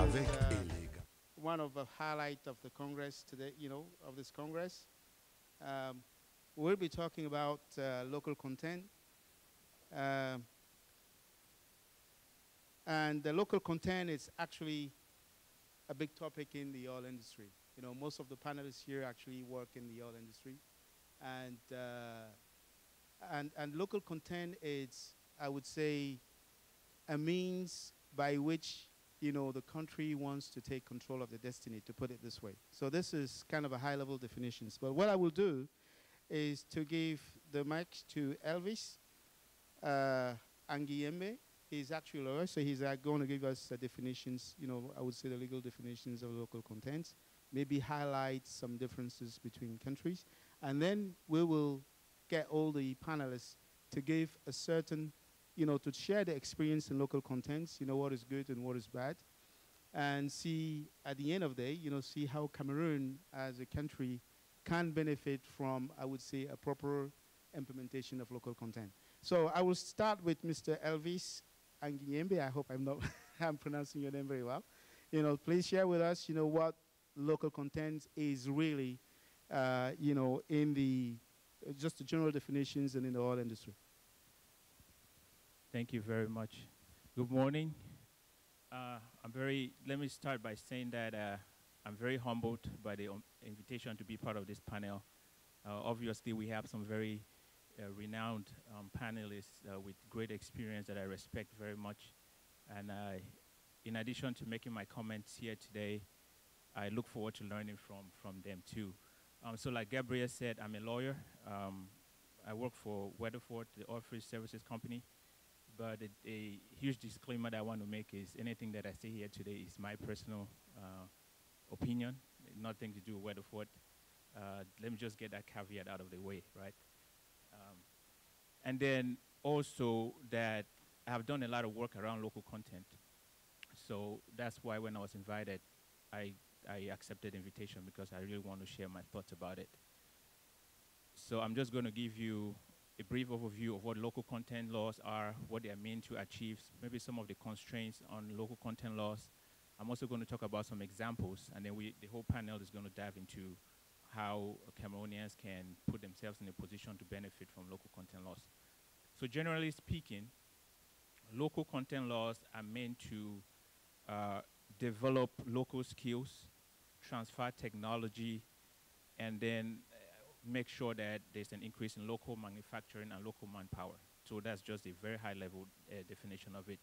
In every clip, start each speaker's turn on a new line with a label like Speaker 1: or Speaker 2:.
Speaker 1: avec élégance.
Speaker 2: One of the highlights of the Congress today, of this Congress. We'll be talking about local content. And the local content is actually a big topic in the oil industry. Most of the panelists here actually work in the oil industry. And local content is, I would say, a means by which the country wants to take control of the destiny, to put it this way. So this is kind of a high-level definitions. But what I will do is to give the mic to Elvis Angyiembe. He's actually a lawyer, so he's going to give us the definitions, I would say the legal definitions of local content, maybe highlight some differences between countries. And then we will get all the panelists to give a certain to share the experience in local contents, what is good and what is bad, and see at the end of the day, see how Cameroon as a country can benefit from, I would say, a proper implementation of local content. So I will start with Mr. Elvis Angyiembe. I hope I'm pronouncing your name very well. Please share with us, what local content is really, in the, just the general definitions and in the oil industry.
Speaker 3: Thank you very much. Good morning. Let me start by saying that I'm very humbled by the invitation to be part of this panel. Obviously, we have some very renowned panelists with great experience that I respect very much. And in addition to making my comments here today, I look forward to learning from them too. So like Gabriel said, I'm a lawyer. I work for Weatherford, the oilfield services company. But a huge disclaimer that I want to make is anything that I say here today is my personal opinion, nothing to do with Weatherford. Let me just get that caveat out of the way, right? And then also that I have done a lot of work around local content. So that's why when I was invited, I accepted the invitation because I really want to share my thoughts about it. So I'm just going to give you a brief overview of what local content laws are, what they are meant to achieve, maybe some of the constraints on local content laws. I'm also going to talk about some examples, and then the whole panel is going to dive into how Cameroonians can put themselves in a position to benefit from local content laws. So generally speaking, local content laws are meant to develop local skills, transfer technology, and then make sure that there's an increase in local manufacturing and local manpower. So that's just a very high-level definition of it.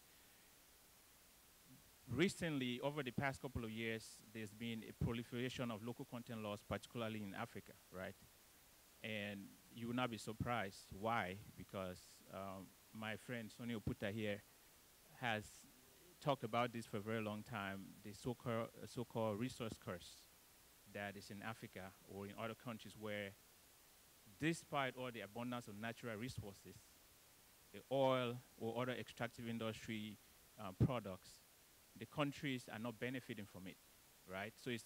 Speaker 3: Recently, over the past couple of years, there's been a proliferation of local content laws, particularly in Africa, right? And you will not be surprised. Why? Because my friend Sonny Oputa here has talked about this for a very long time, the so-called resource curse that is in Africa or in other countries where, despite all the abundance of natural resources, the oil or other extractive industry products, the countries are not benefiting from it, right? So it's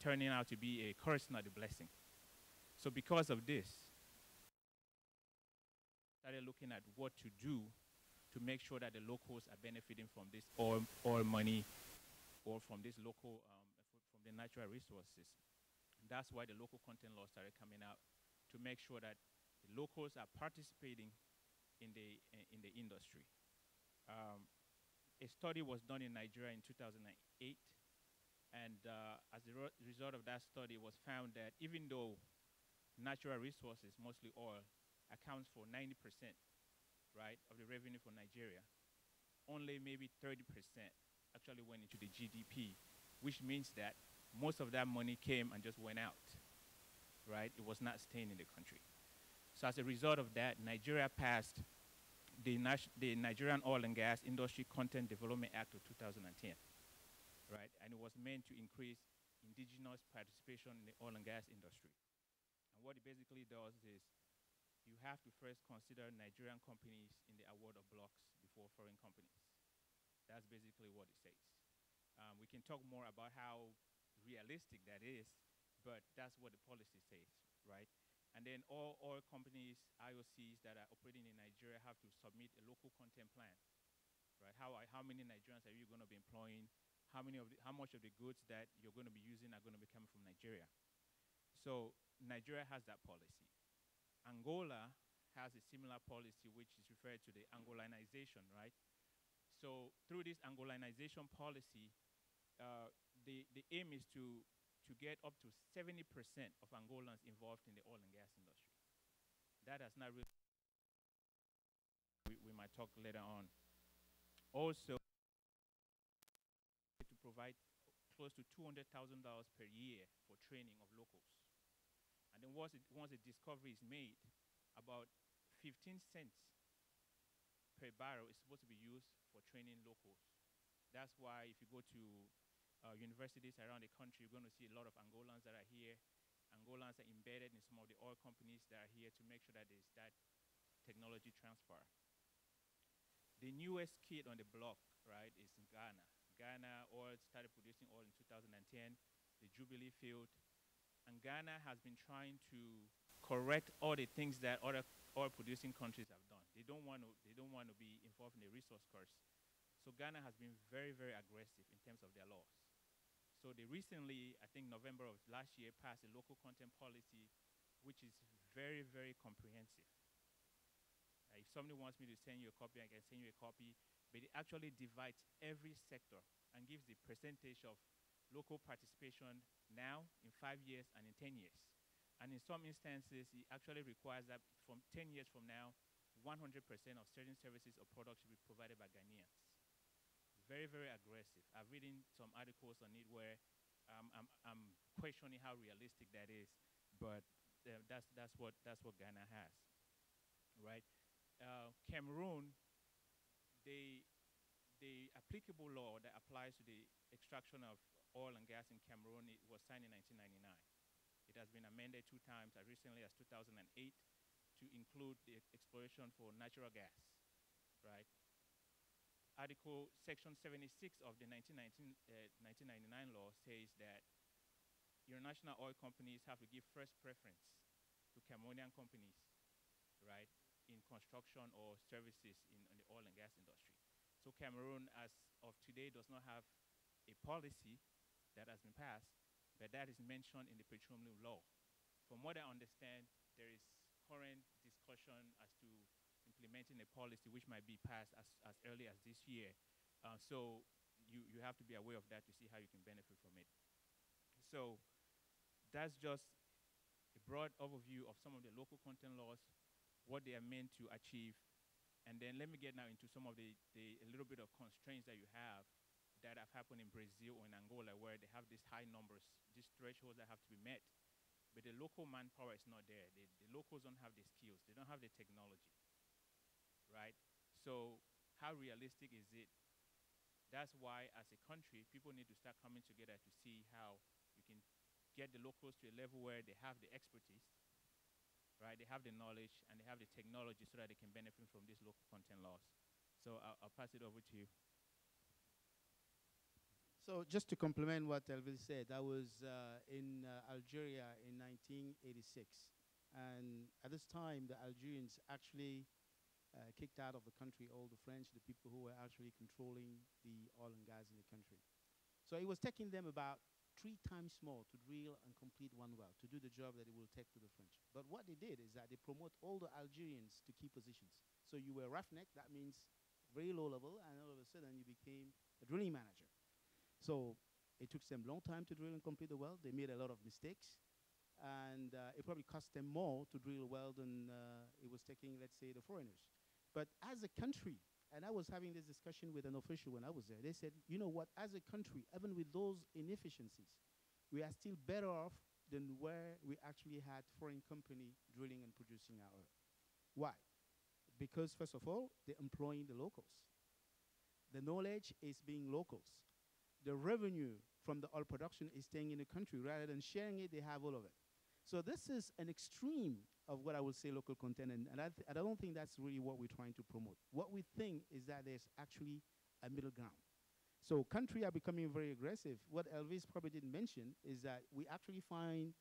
Speaker 3: turning out to be a curse, not a blessing. So because of this, started looking at what to do to make sure that the locals are benefiting from this oil money or from this local, from the natural resources. And that's why the local content law started coming out, to make sure that the locals are participating in the industry. A study was done in Nigeria in 2008, and as a result of that study, it was found that even though natural resources, mostly oil, accounts for 90%, right, of the revenue for Nigeria, only maybe 30% actually went into the GDP, which means that most of that money came and just went out. Right? It was not staying in the country. So as a result of that, Nigeria passed the Nigerian Oil and Gas Industry Content Development Act of 2010, right? And it was meant to increase indigenous participation in the oil and gas industry. And what it basically does is you have to first consider Nigerian companies in the award of blocks before foreign companies. That's basically what it says. We can talk more about how realistic that is, but that's what the policy says, right? And then all oil companies, IOCs that are operating in Nigeria have to submit a local content plan, right? How many Nigerians are you going to be employing? how much of the goods that you're going to be using are going to be coming from Nigeria. So Nigeria has that policy. Angola has a similar policy, which is referred to the Angolanization, right? So through this Angolanization policy, the aim is to get up to 70% of Angolans involved in the oil and gas industry. That has not really, we might talk later on. Also, to provide close to $200,000 per year for training of locals. And then once a discovery is made, about 15 cents per barrel is supposed to be used for training locals. That's why if you go to universities around the country, you're going to see a lot of Angolans that are here. Angolans are embedded in some of the oil companies that are here to make sure that there's that technology transfer. The newest kid on the block, right, is in Ghana. Ghana oil started producing oil in 2010, the Jubilee field. And Ghana has been trying to correct all the things that other oil-producing countries have done. They don't want to be involved in the resource curse. So Ghana has been very, very aggressive in terms of their laws. So they recently, I think November of last year, passed a local content policy, which is very, very comprehensive. If somebody wants me to send you a copy, I can send you a copy. But it actually divides every sector and gives the percentage of local participation now, in 5 years, and in 10 years. And in some instances, it actually requires that from 10 years from now, 100% of certain services or products should be provided by Ghanaians. Very, very aggressive. I've written some articles on it where I'm questioning how realistic that is, but that's what Ghana has, right? Cameroon, the applicable law that applies to the extraction of oil and gas in Cameroon, it was signed in 1999. It has been amended 2 times, as recently as 2008, to include the exploration for natural gas, right? Section 76 of the 1999 law says that international oil companies have to give first preference to Cameroonian companies, right, in construction or services in the oil and gas industry. So Cameroon, as of today, does not have a policy that has been passed, but that is mentioned in the petroleum law. From what I understand, there is current discussion as to implementing a policy which might be passed as early as this year. So you have to be aware of that to see how you can benefit from it. So that's just a broad overview of some of the local content laws, what they are meant to achieve. And then let me get now into some of a little bit of constraints that you have that have happened in Brazil or in Angola, where they have these high numbers, these thresholds that have to be met. But the local manpower is not there. The locals don't have the skills. They don't have the technology, right? So how realistic is it? That's why, as a country, people need to start coming together to see how you can get the locals to a level where they have the expertise, right? They have the knowledge and they have the technology so that they can benefit from these local content laws. So I'll pass it over to you.
Speaker 2: So just to complement what Elvis said, I was in Algeria in 1986. And at this time, the Algerians actually kicked out of the country all the French, the people who were actually controlling the oil and gas in the country. So it was taking them about 3 times more to drill and complete one well, to do the job that it will take to the French. But what they did is that they promote all the Algerians to key positions. So you were roughneck, that means very low level, and all of a sudden you became a drilling manager. So it took them a long time to drill and complete the well. They made a lot of mistakes. And it probably cost them more to drill a well than it was taking, let's say, the foreigners. But as a country, and I was having this discussion with an official when I was there, they said, you know what, as a country, even with those inefficiencies, we are still better off than where we actually had foreign company drilling and producing our oil. Why? Because, first of all, they're employing the locals. The knowledge is being locals. The revenue from the oil production is staying in the country. Rather than sharing it, they have all of it. So this is an extreme of what I would say local content, and I don't think that's really what we're trying to promote. What we think is that there's actually a middle ground. So countries are becoming very aggressive. What Elvis probably didn't mention is that we actually find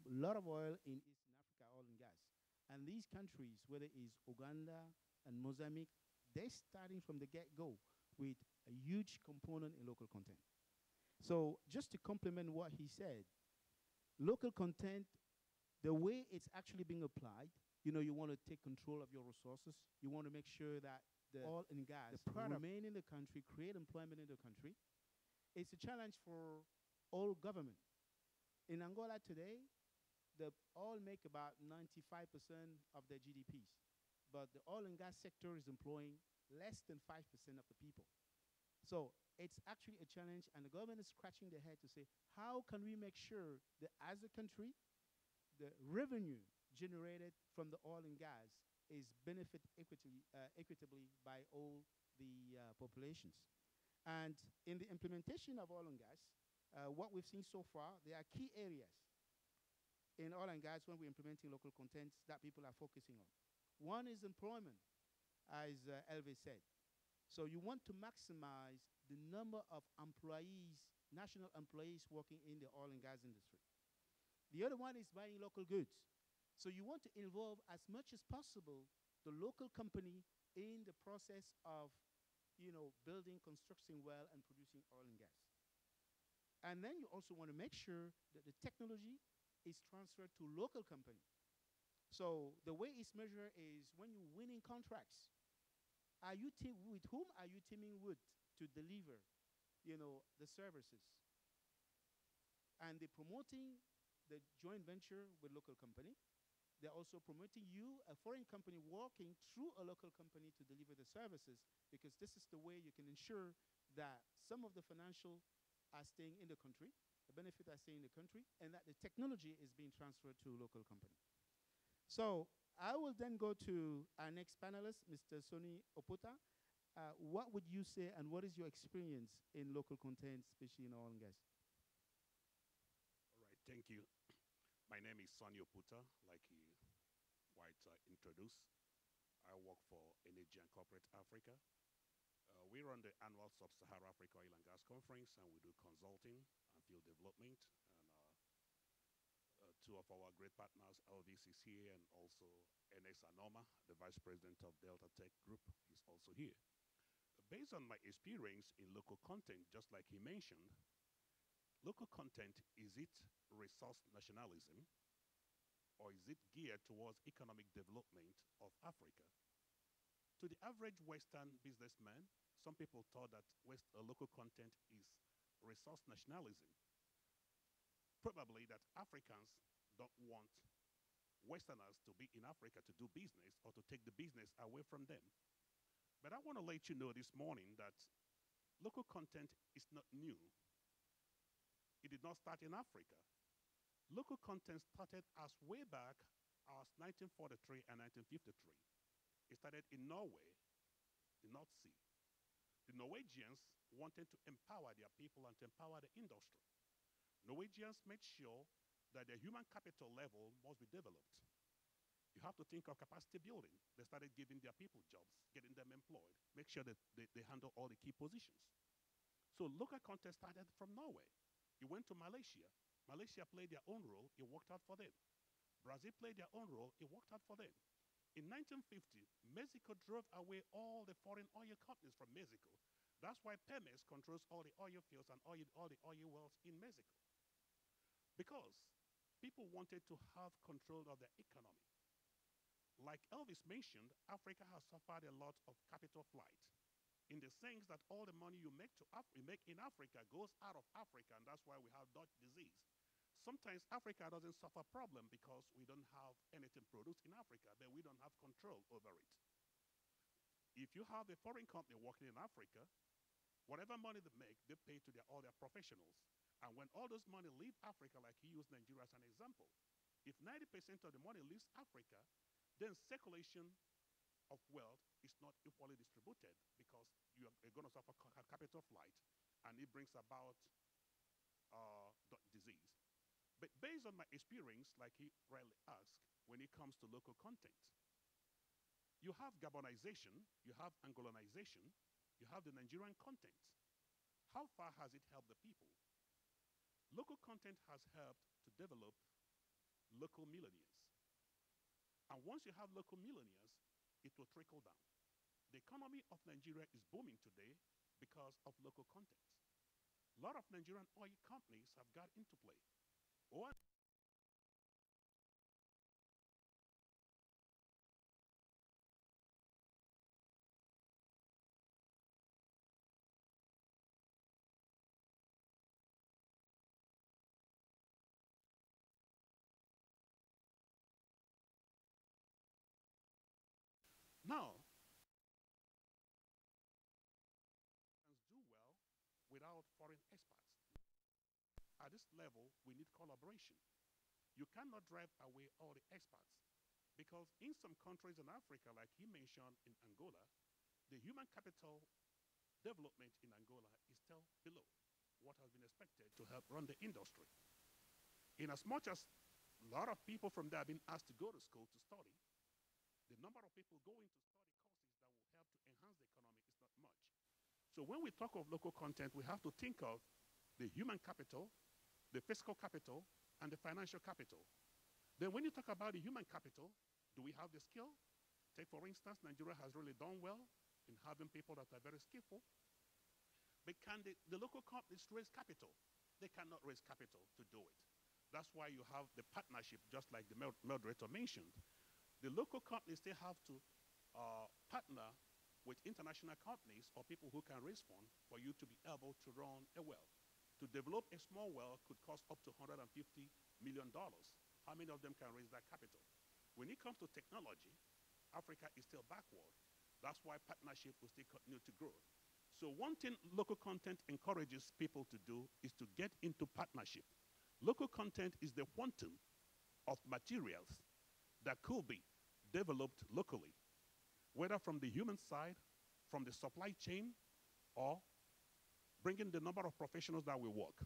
Speaker 2: a lot of oil in Eastern Africa, oil and gas. And these countries, whether it's Uganda and Mozambique, they're starting from the get-go with a huge component in local content. So just to complement what he said, local content, the way it's actually being applied, you want to take control of your resources. You want to make sure that the oil and gas remain in the country, create employment in the country. It's a challenge for all government. In Angola today, the oil make about 95% of their GDPs, but the oil and gas sector is employing less than 5% of the people. So it's actually a challenge, and the government is scratching their head to say, how can we make sure that as a country, the revenue generated from the oil and gas is benefit equitably by all the populations. And in the implementation of oil and gas, what we've seen so far, there are key areas in oil and gas when we're implementing local contents that people are focusing on. One is employment, as Elvis said. So you want to maximize the number of employees, national employees working in the oil and gas industry. The other one is buying local goods. So you want to involve as much as possible the local company in the process of, building, constructing well, and producing oil and gas. And then you also want to make sure that the technology is transferred to local company. So the way it's measured is when you're winning contracts, with whom are you teaming with to deliver, the services? And they're promoting the joint venture with local company. They're also promoting you, a foreign company, working through a local company to deliver the services, because this is the way you can ensure that some of the financial are staying in the country, the benefit are staying in the country, and that the technology is being transferred to a local company. So I will then go to our next panelist, Mr. Sonny Oputa. What would you say, and what is your experience in local content, especially in oil and gas?
Speaker 1: All right, thank you. My name is Sonny Oputa, like he quite introduced. I work for Energy and Corporate Africa. We run the annual Sub-Saharan Africa Oil and Gas Conference, and we do consulting and field development. And two of our great partners, Elvis is here, and also NS Anoma, the Vice President of Delta Tech Group, is also here. Based on my experience in local content, just like he mentioned, local content, is it resource nationalism, or is it geared towards economic development of Africa? To the average Western businessman, some people thought that local content is resource nationalism. Probably that Africans don't want Westerners to be in Africa to do business or to take the business away from them. But I want to let you know this morning that local content is not new. It did not start in Africa. Local content started as way back as 1943 and 1953. It started in Norway, the North Sea. The Norwegians wanted to empower their people and to empower the industry. Norwegians made sure that the human capital level must be developed. You have to think of capacity building. They started giving their people jobs, getting them employed, make sure that they handle all the key positions. So local content started from Norway. It went to Malaysia. Malaysia played their own role. It worked out for them. Brazil played their own role. It worked out for them. In 1950, Mexico drove away all the foreign oil companies from Mexico. That's why Pemex controls all the oil fields and all the oil wells in Mexico. Because people wanted to have control of their economy. Like Elvis mentioned, Africa has suffered a lot of capital flight, in the sense that all the money you make in Africa goes out of Africa, and that's why we have Dutch disease. Sometimes Africa doesn't suffer problem because we don't have anything produced in Africa, but we don't have control over it. If you have a foreign company working in Africa, whatever money they make, they pay to all their professionals. And when all those money leave Africa, like he used Nigeria as an example, if 90% of the money leaves Africa, then circulation of wealth is not equally distributed, because you're going to suffer capital flight, and it brings about disease. But based on my experience, like he rightly asked, when it comes to local content, you have Gabonization, you have Angolization, you have the Nigerian content. How far has it helped the people? Local content has helped to develop local millionaires. And once you have local millionaires, it will trickle down. The economy of Nigeria is booming today because of local content. A lot of Nigerian oil companies have got into play. Oil now do well without foreign experts. At this level, we need collaboration. You cannot drive away all the experts because in some countries in Africa, like he mentioned in Angola, the human capital development in Angola is still below what has been expected to help run the industry. In as much as a lot of people from there have been asked to go to school to study, the number of people going to study courses that will help to enhance the economy is not much. So when we talk of local content, we have to think of the human capital, the physical capital, and the financial capital. Then when you talk about the human capital, do we have the skill? Take, for instance, Nigeria has really done well in having people that are very skillful. But can the local companies raise capital? They cannot raise capital to do it. That's why you have the partnership, just like the moderator mentioned. The local companies, they have to partner with international companies or people who can raise funds for you to be able to run a well. To develop a small well could cost up to $150 million. How many of them can raise that capital? When it comes to technology, Africa is still backward. That's why partnership will still continue to grow. So one thing local content encourages people to do is to get into partnership. Local content is the quantum of materials that could be developed locally, whether from the human side, from the supply chain, or bringing the number of professionals that will work.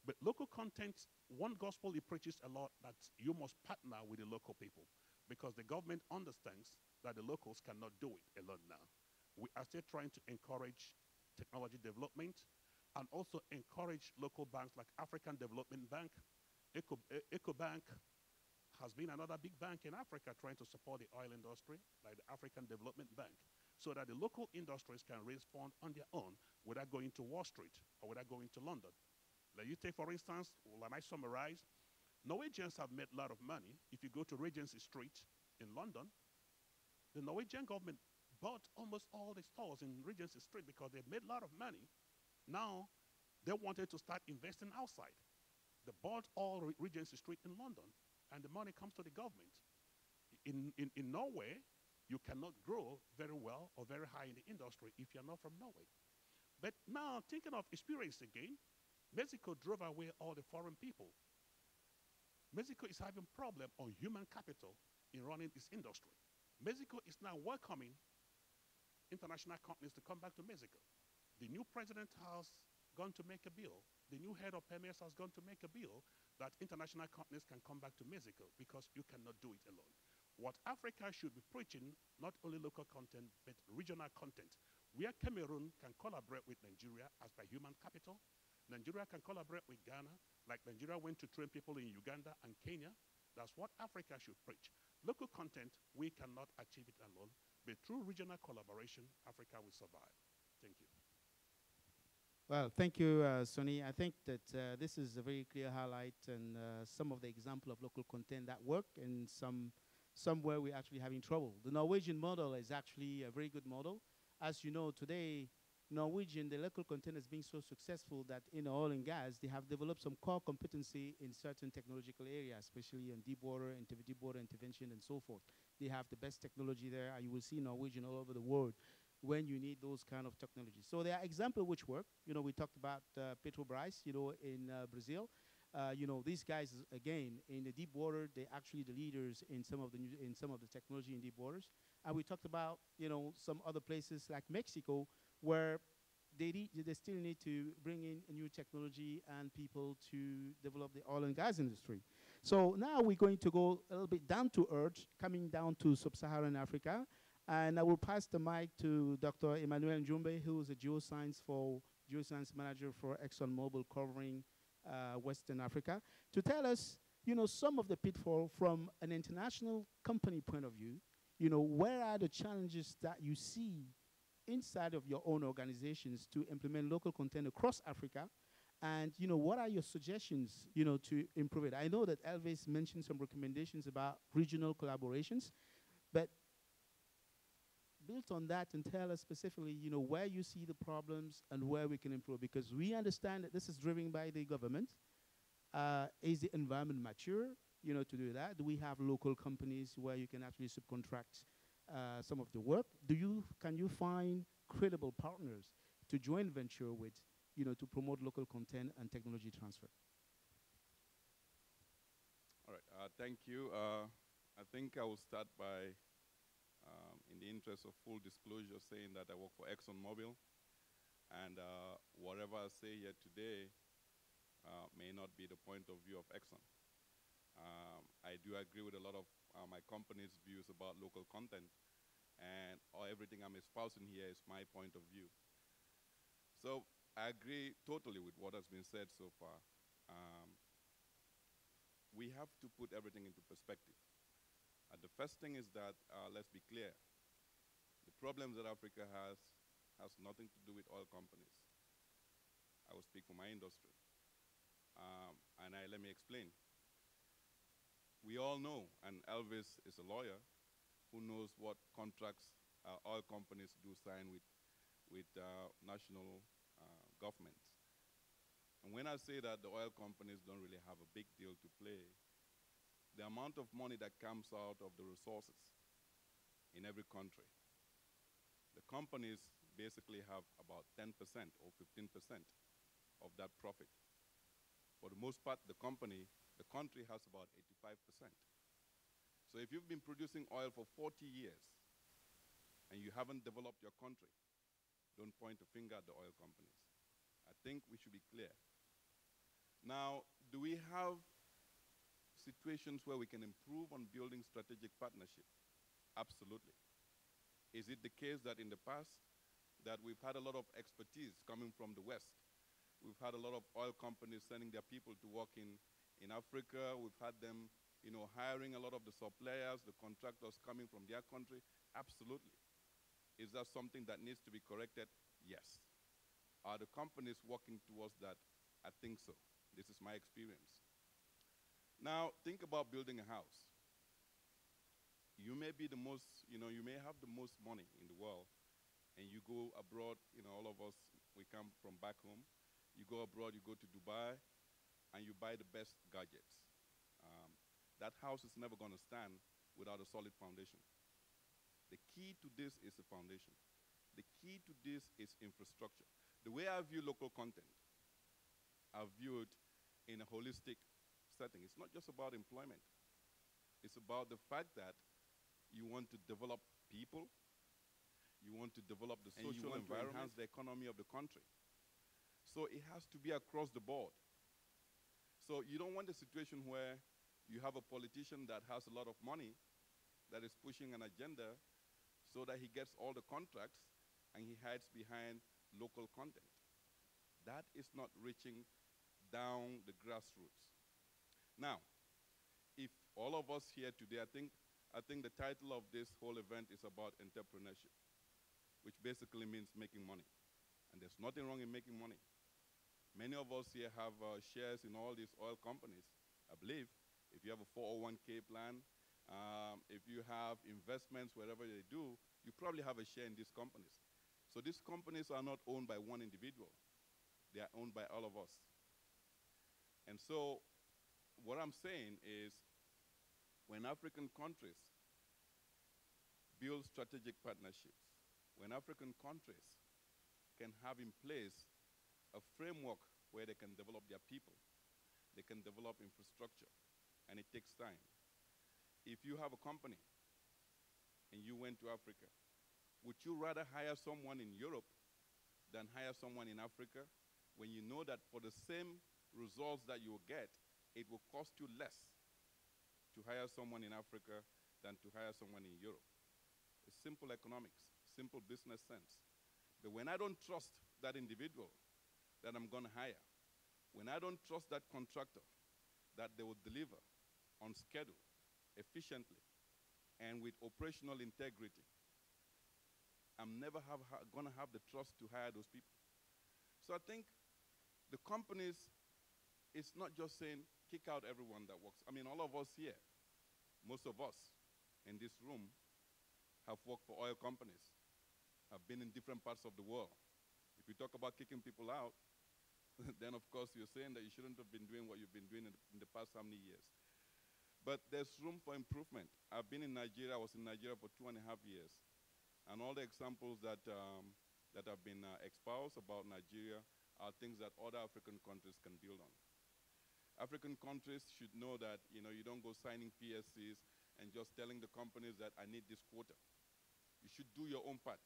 Speaker 1: But local content, one gospel it preaches a lot that you must partner with the local people because the government understands that the locals cannot do it alone now. We are still trying to encourage technology development and also encourage local banks like African Development Bank. EcoBank has been another big bank in Africa trying to support the oil industry, like the African Development Bank, so that the local industries can raise funds on their own without going to Wall Street or without going to London. Like you take, for instance, when I summarize, Norwegians have made a lot of money. If you go to Regency Street in London, the Norwegian government bought almost all the stores in Regency Street because they made a lot of money. Now, they wanted to start investing outside. They bought all Regency Street in London, and the money comes to the government. In Norway, you cannot grow very well or very high in the industry if you're not from Norway. But now, thinking of experience again, Mexico drove away all the foreign people. Mexico is having a problem on human capital in running its industry. Mexico is now welcoming international companies to come back to Mexico. The new president has gone to make a bill. The new head of PMS has gone to make a bill that international companies can come back to Mexico because you cannot do it alone. What Africa should be preaching, not only local content, but regional content, where Cameroon can collaborate with Nigeria as by human capital. Nigeria can collaborate with Ghana, like Nigeria went to train people in Uganda and Kenya. That's what Africa should preach. Local content, we cannot achieve it alone, but through regional collaboration, Africa will survive. Thank you.
Speaker 2: Well, thank you, Sonny. I think that this is a very clear highlight and some of the example of local content that work and somewhere we're actually having trouble. The Norwegian model is actually a very good model. As you know, today, Norwegian, the local content is being so successful that in oil and gas, they have developed some core competency in certain technological areas, especially in deep water intervention and so forth. They have the best technology there, and you will see Norwegian all over the world when you need those kind of technologies. So there are examples which work. We talked about Petrobras, in Brazil. These guys, again, in the deep water, they're actually the leaders in some of the technology in deep waters. And we talked about, some other places like Mexico, where they still need to bring in a new technology and people to develop the oil and gas industry. So now we're going to go a little bit down to earth, coming down to sub-Saharan Africa. And I will pass the mic to Dr. Emmanuel Njumbe, who is a geoscience manager for ExxonMobil covering Western Africa, to tell us, some of the pitfalls from an international company point of view. Where are the challenges that you see inside of your own organizations to implement local content across Africa? And, what are your suggestions, to improve it? I know that Elvis mentioned some recommendations about regional collaborations, but built on that and tell us specifically, where you see the problems and where we can improve, because we understand that this is driven by the government. Is the environment mature, to do that? Do we have local companies where you can actually subcontract some of the work? Can you find credible partners to joint venture with, to promote local content and technology transfer?
Speaker 4: All right, thank you. I think I will start by, in the interest of full disclosure, saying that I work for ExxonMobil, and whatever I say here today may not be the point of view of Exxon. I do agree with a lot of my company's views about local content, and everything I'm espousing here is my point of view. So I agree totally with what has been said so far. We have to put everything into perspective. The first thing is that, let's be clear, the problems that Africa has nothing to do with oil companies. I will speak for my industry. Let me explain. We all know, and Elvis is a lawyer who knows what contracts oil companies do sign with national governments. And when I say that the oil companies don't really have a big deal to play, the amount of money that comes out of the resources in every country, the companies basically have about 10% or 15% of that profit. For the most part, the country has about 85%. So if you've been producing oil for 40 years and you haven't developed your country, don't point a finger at the oil companies. I think we should be clear. Now, do we have situations where we can improve on building strategic partnership? Absolutely. Is it the case that in the past that we've had a lot of expertise coming from the West? We've had a lot of oil companies sending their people to work in Africa. We've had them, hiring a lot of the suppliers, the contractors coming from their country. Absolutely. Is that something that needs to be corrected? Yes. Are the companies working towards that? I think so. This is my experience. Now, think about building a house. You may be the most, you may have the most money in the world, and you go abroad, all of us, we come from back home. You go abroad, you go to Dubai, and you buy the best gadgets. That house is never going to stand without a solid foundation. The key to this is the foundation. The key to this is infrastructure. The way I view local content, I view it in a holistic setting. It's not just about employment. It's about the fact that you want to develop people, you want to develop the social environment, enhance the economy of the country. So it has to be across the board. So you don't want a situation where you have a politician that has a lot of money that is pushing an agenda so that he gets all the contracts and he hides behind local content. That is not reaching down the grassroots. Now, if all of us here today, I think the title of this whole event is about entrepreneurship, which basically means making money. And there's nothing wrong in making money. Many of us here have shares in all these oil companies. I believe if you have a 401k plan, if you have investments wherever they do, you probably have a share in these companies. So these companies are not owned by one individual. They are owned by all of us. And so what I'm saying is when African countries build strategic partnerships, when African countries can have in place a framework where they can develop their people, they can develop infrastructure, and it takes time. If you have a company and you went to Africa, would you rather hire someone in Europe than hire someone in Africa when you know that for the same results that you will get, it will cost you less to hire someone in Africa than to hire someone in Europe? It's simple economics, simple business sense. But when I don't trust that individual that I'm going to hire, when I don't trust that contractor that they will deliver on schedule, efficiently, and with operational integrity, I'm never going to have the trust to hire those people. So I think The companies, it's not just saying kick out everyone that works. I mean, all of us here, most of us in this room have worked for oil companies, have been in different parts of the world. If you talk about kicking people out, then of course you're saying that you shouldn't have been doing what you've been doing in the past how many years. But there's room for improvement. I've been in Nigeria, I was in Nigeria for 2.5 years. And all the examples that, that have been espoused about Nigeria are things that other African countries can build on. African countries should know that, you know, you don't go signing PSCs and just telling the companies that I need this quota. You should do your own part.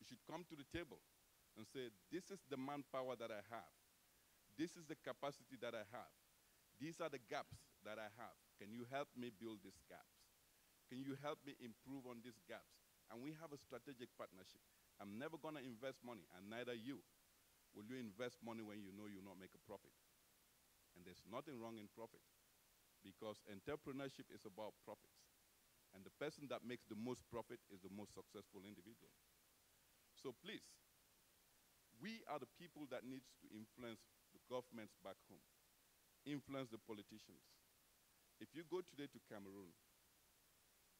Speaker 4: You should come to the table and say, this is the manpower that I have. This is the capacity that I have. These are the gaps that I have. Can you help me build these gaps? Can you help me improve on these gaps? And we have a strategic partnership. I'm never gonna invest money, and neither you. Will you invest money when you know you'll not make a profit? And there's nothing wrong in profit, because entrepreneurship is about profits. And the person that makes the most profit is the most successful individual. So please, we are the people that needs to influence the governments back home, influence the politicians. If you go today to Cameroon,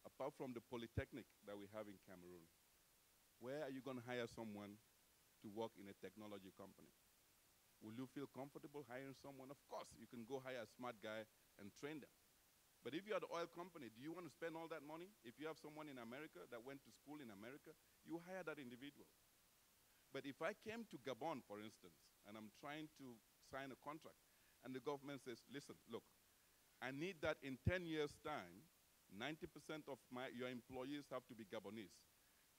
Speaker 4: apart from the polytechnic that we have in Cameroon, where are you going to hire someone to work in a technology company? Will you feel comfortable hiring someone? Of course, you can go hire a smart guy and train them. But if you are the oil company, do you want to spend all that money? If you have someone in America that went to school in America, you hire that individual. But if I came to Gabon, for instance, and I'm trying to sign a contract, and the government says, listen, look, I need that in 10 years' time, 90% of your employees have to be Gabonese.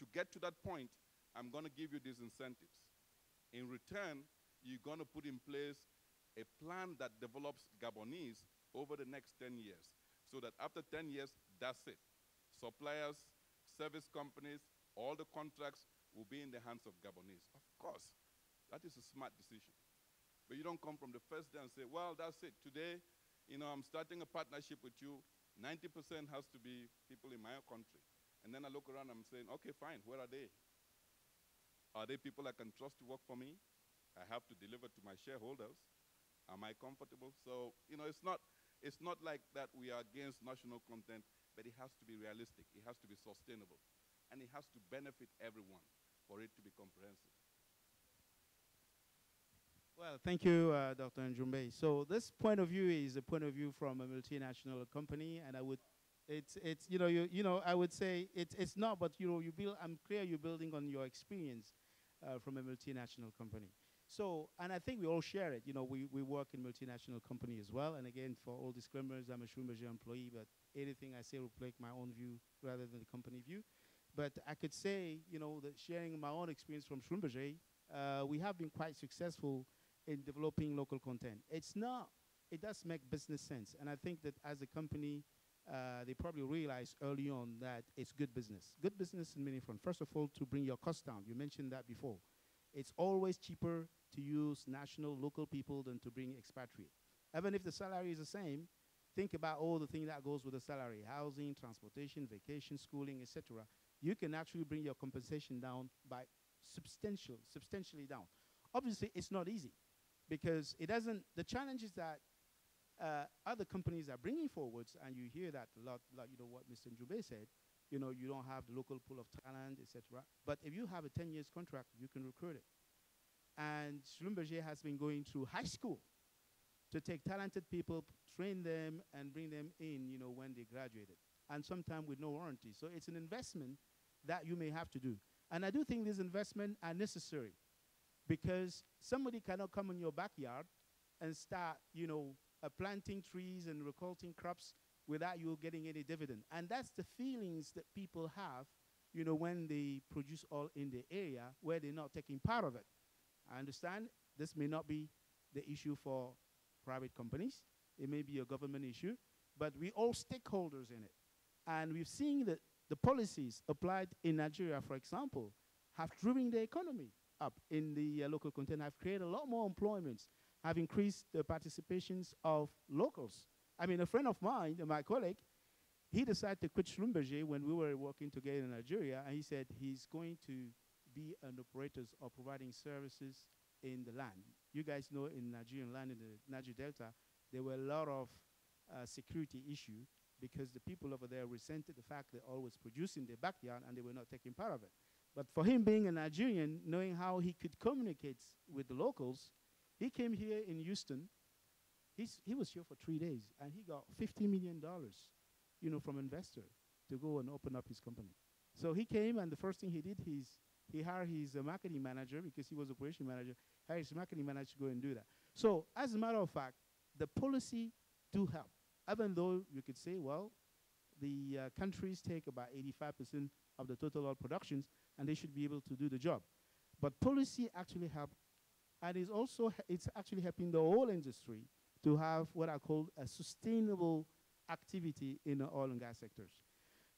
Speaker 4: To get to that point, I'm going to give you these incentives. In return, you're going to put in place a plan that develops Gabonese over the next 10 years, so that after 10 years, that's it. Suppliers, service companies, all the contracts will be in the hands of Gabonese. Of course, that is a smart decision. But you don't come from the first day and say, well, that's it. Today, you know, I'm starting a partnership with you. 90% has to be people in my country. And then I look around and I'm saying, okay, fine, where are they? Are they people I can trust to work for me? I have to deliver to my shareholders. Am I comfortable? So, you know, it's not like that we are against national content, but it has to be realistic. It has to be sustainable. And it has to benefit everyone for it to be comprehensive.
Speaker 2: Well, thank you, Dr. Njumbe. So this point of view is a point of view from a multinational company, and I would, I would say it's not, but I'm clear you're building on your experience from a multinational company. So, and I think we all share it. You know, we work in multinational company as well. And again, for all disclaimers, I'm a Schlumberger employee, but anything I say reflect my own view rather than the company view. But I could say, that sharing my own experience from Schlumberger, we have been quite successful in developing local content. It does make business sense. And I think that as a company, they probably realized early on that it's good business. Good business in many fronts. First of all, to bring your costs down. You mentioned that before. It's always cheaper to use national, local people than to bring expatriate. Even if the salary is the same, think about all the things that goes with the salary: housing, transportation, vacation, schooling, etc. You can actually bring your compensation down by substantially down. Obviously, it's not easy, because the challenges that other companies are bringing forwards, and you hear that a lot, like what Mr. Njumbe said, you don't have the local pool of talent, etc. But if you have a 10 years contract, you can recruit it. And Schlumberger has been going through high school to take talented people, train them, and bring them in, when they graduated, and sometimes with no warranty. So it's an investment that you may have to do. And I do think these investments are necessary, because somebody cannot come in your backyard and start, planting trees and recolting crops without you getting any dividend. And that's the feelings that people have, when they produce oil in the area where they're not taking part of it. I understand this may not be the issue for private companies. It may be a government issue, but we all stakeholders in it. And we've seen that the policies applied in Nigeria, for example, have driven the economy up in the local content, have created a lot more employments, have increased the participations of locals. I mean, a friend of mine, my colleague, he decided to quit Schlumberger when we were working together in Nigeria, and he said he's going to be an operator or providing services in the land. You guys know in Nigerian land, in the Niger Delta, there were a lot of security issue because the people over there resented the fact they always produced in their backyard and they were not taking part of it. But for him being a Nigerian, knowing how he could communicate with the locals, he came here in Houston. He was here for 3 days, and he got $50 million, from investor to go and open up his company. So he came, and the first thing he did, he hired his marketing manager because he was operation manager, hired his marketing manager to go and do that. So as a matter of fact, the policy do help, even though you could say, well, the countries take about 85% of the total oil productions, and they should be able to do the job. But policy actually help, and it's actually helping the whole industry to have what I call a sustainable activity in the oil and gas sectors.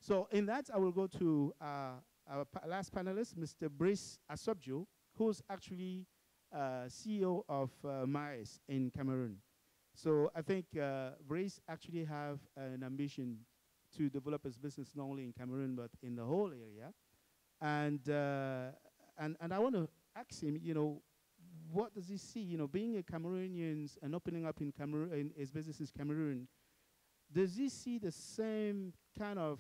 Speaker 2: So in that, I will go to our last panelist, Mr. Brice Asopjio, who's actually CEO of Maes in Cameroon. So I think Brice actually have an ambition to develop his business not only in Cameroon, but in the whole area. And I want to ask him, what does he see? Being a Cameroonian and opening up in Cameroon, in his business in Cameroon, does he see the same kind of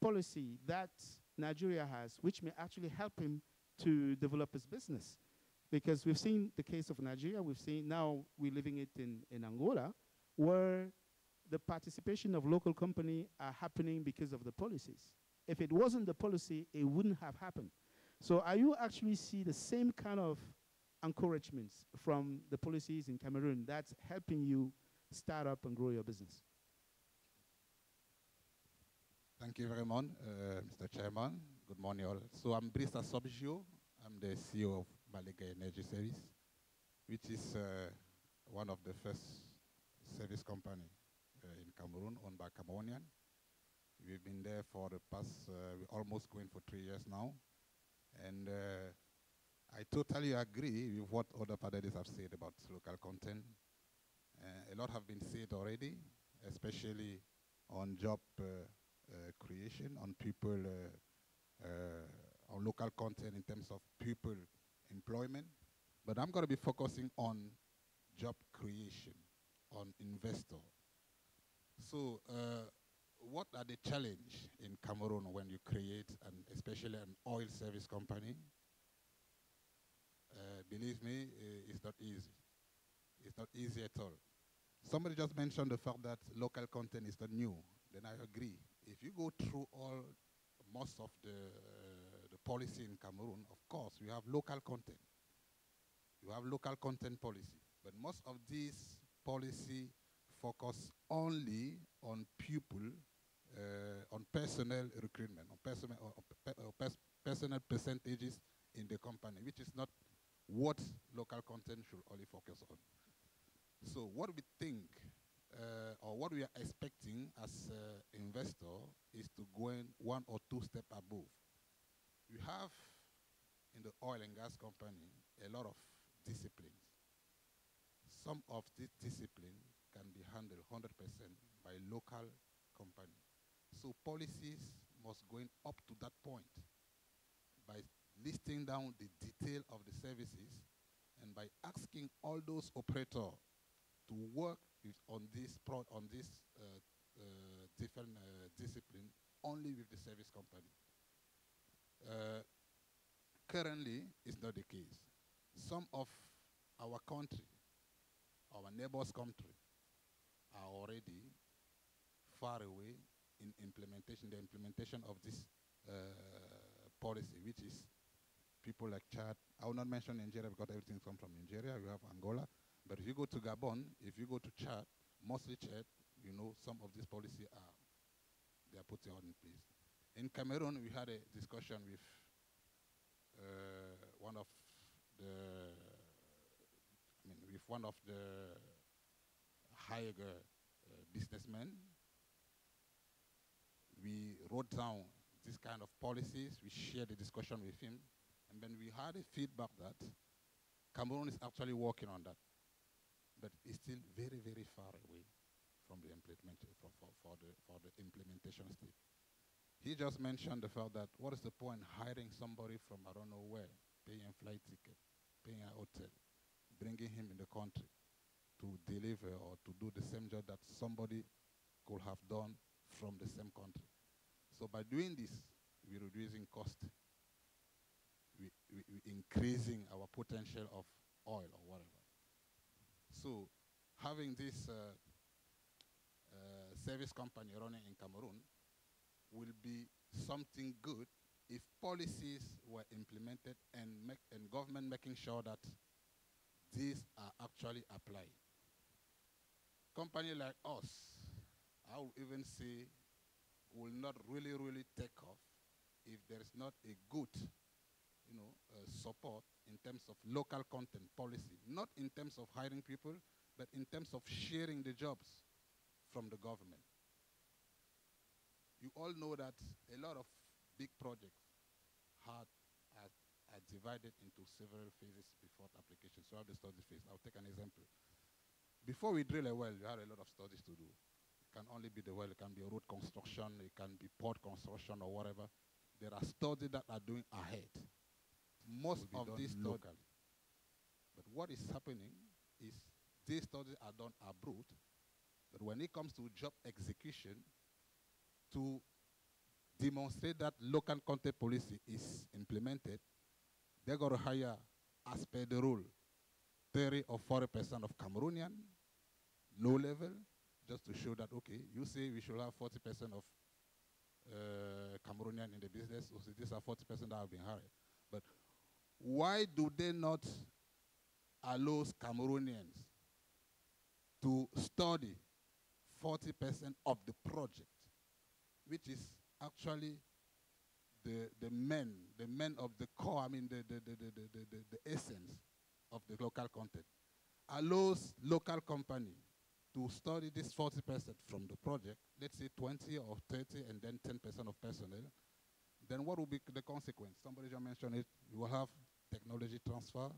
Speaker 2: policy that Nigeria has, which may actually help him to develop his business? Because we've seen the case of Nigeria, we've seen now we're living it in Angola, where the participation of local companies are happening because of the policies. If it wasn't the policy, it wouldn't have happened. So are you actually see the same kind of encouragements from the policies in Cameroon that's helping you start up and grow your business?
Speaker 5: Thank you very much, Mr. Chairman. Good morning, all. So I'm Brice Asopjio. I'm the CEO of Balega Energy Service, which is one of the first service company in Cameroon, owned by Cameroonian. We've been there for the past, we're almost going for 3 years now. And I totally agree with what other panelists have said about local content. A lot have been said already, especially on job creation, on people, on local content in terms of people employment. But I'm going to be focusing on job creation, on investor. So what are the challenges in Cameroon when you create, especially an oil service company? Believe me, it's not easy. It's not easy at all. Somebody just mentioned the fact that local content is not new. Then I agree. If you go through most of the policy in Cameroon, of course, we have local content. You have local content policy. But most of these policy focus only on people, on personnel recruitment, on personnel percentages in the company, which is not what local content should only focus on. So what we think, or what we are expecting as investor is to go in 1 or 2 steps above. We have in the oil and gas company a lot of disciplines. Some of these disciplines can be handled 100% by local company. So policies must go in up to that point by listing down the detail of the services and by asking all those operators to work on this different discipline only with the service company. Currently, it's not the case. Some of our country, our neighbors' country, are already far away in implementation, the implementation of this policy, which is people like Chad. I will not mention Nigeria because everything comes from Nigeria. We have Angola. But if you go to Gabon, if you go to Chad, mostly Chad, some of these policies they are putting on in place. In Cameroon, we had a discussion with one of the higher businessmen. We wrote down this kind of policies. We shared the discussion with him. And then we had a feedback that Cameroon is actually working on that. But it's still very, very far away from the implementation, for the implementation stage. He just mentioned the fact that what is the point hiring somebody from I don't know where, paying a flight ticket, paying a hotel, bringing him in the country to deliver or to do the same job that somebody could have done from the same country. So by doing this, we're reducing cost. We're increasing our potential of oil or whatever. So having this service company running in Cameroon will be something good if policies were implemented and government making sure that these are actually applied. Company like us, I would even say, will not really, really take off if there is not a good, support in terms of local content policy, not in terms of hiring people, but in terms of sharing the jobs from the government. You all know that a lot of big projects are divided into several phases before application. So I have the study phase. I'll take an example. Before we drill a well, you have a lot of studies to do. It can only be the well, it can be road construction, it can be port construction or whatever. There are studies that are doing ahead. Most of these locally. But what is happening is these studies are done abroad, but when it comes to job execution, to demonstrate that local content policy is implemented, they're going to hire, as per the rule, 30 or 40% of Cameroonian, low level, just to show that, okay, you say we should have 40% of Cameroonian in the business, so these are 40% that have been hired. But why do they not allow Cameroonians to study 40% of the project, which is actually the men of the core, I mean the essence of the local content, allows local company to study this 40% from the project, let's say 20 or 30 and then 10% of personnel, then what will be the consequence? Somebody just mentioned it. You will have technology transfer.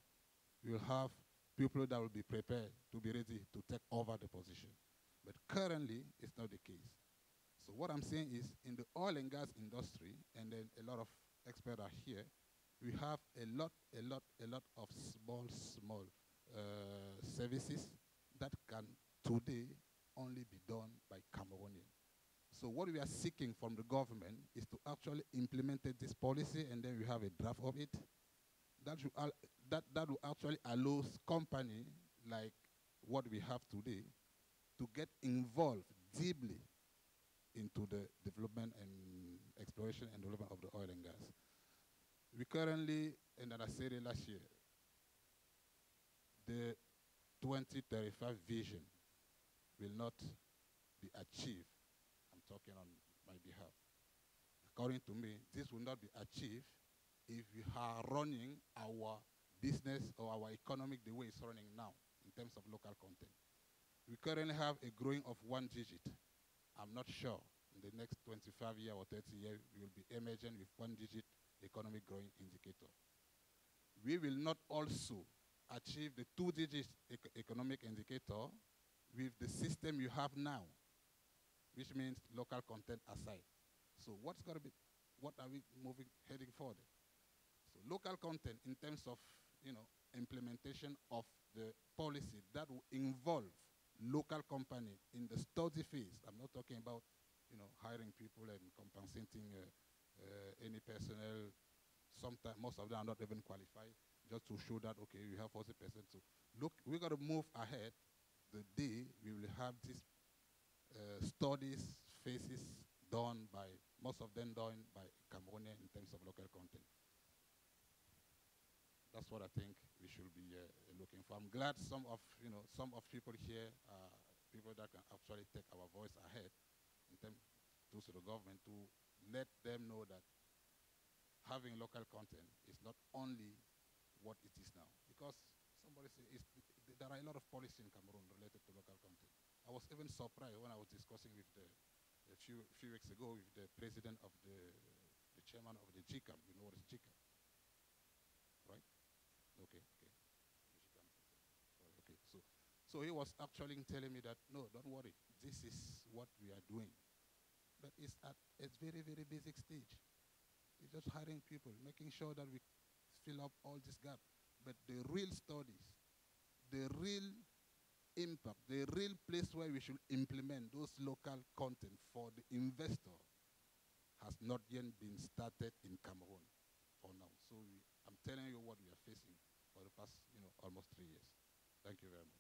Speaker 5: You will have people that will be prepared to be ready to take over the position. But currently, it's not the case. So what I'm saying is, in the oil and gas industry, and then a lot of experts are here, we have a lot of small services that can today only be done by Cameroonian. So what we are seeking from the government is to actually implement this policy, and then we have a draft of it. That will actually allow companies like what we have today to get involved deeply into the development and exploration and development of the oil and gas. We currently, and I said it last year, the 2035 vision will not be achieved. I'm talking on my behalf. According to me, this will not be achieved if we are running our business or our economic the way it's running now in terms of local content. We currently have a growing of 1 digit. I'm not sure in the next 25 years or 30 years we will be emerging with 1 digit economic growing indicator. We will not also achieve the 2 digit economic indicator with the system you have now, which means local content aside. So what are we heading for there? So local content in terms of, implementation of the policy that will involve local company in the study phase. I'm not talking about, hiring people and compensating any personnel. Sometimes, most of them are not even qualified, just to show that, okay, we have 40%. So look, we got to move ahead the day we will have these studies phases done by, most of them done by Cameroonian in terms of local content. That's what I think we should be looking for. I'm glad some of people here are people that can actually take our voice ahead in terms to the government to let them know that having local content is not only what it is now. Because somebody said there are a lot of policy in Cameroon related to local content. I was even surprised when I was discussing with a few weeks ago with the president of the chairman of the GCAM. You know what is GCAM? Right? Okay. Okay. So he was actually telling me that, no, don't worry. This is what we are doing. But it's at a very, very basic stage. It's just hiring people, making sure that we fill up all this gap. But the real studies the real impact, the real place where we should implement those local content for the investor has not yet been started in Cameroon for now. So I'm telling you what we are facing for the past, almost 3 years. Thank you very much.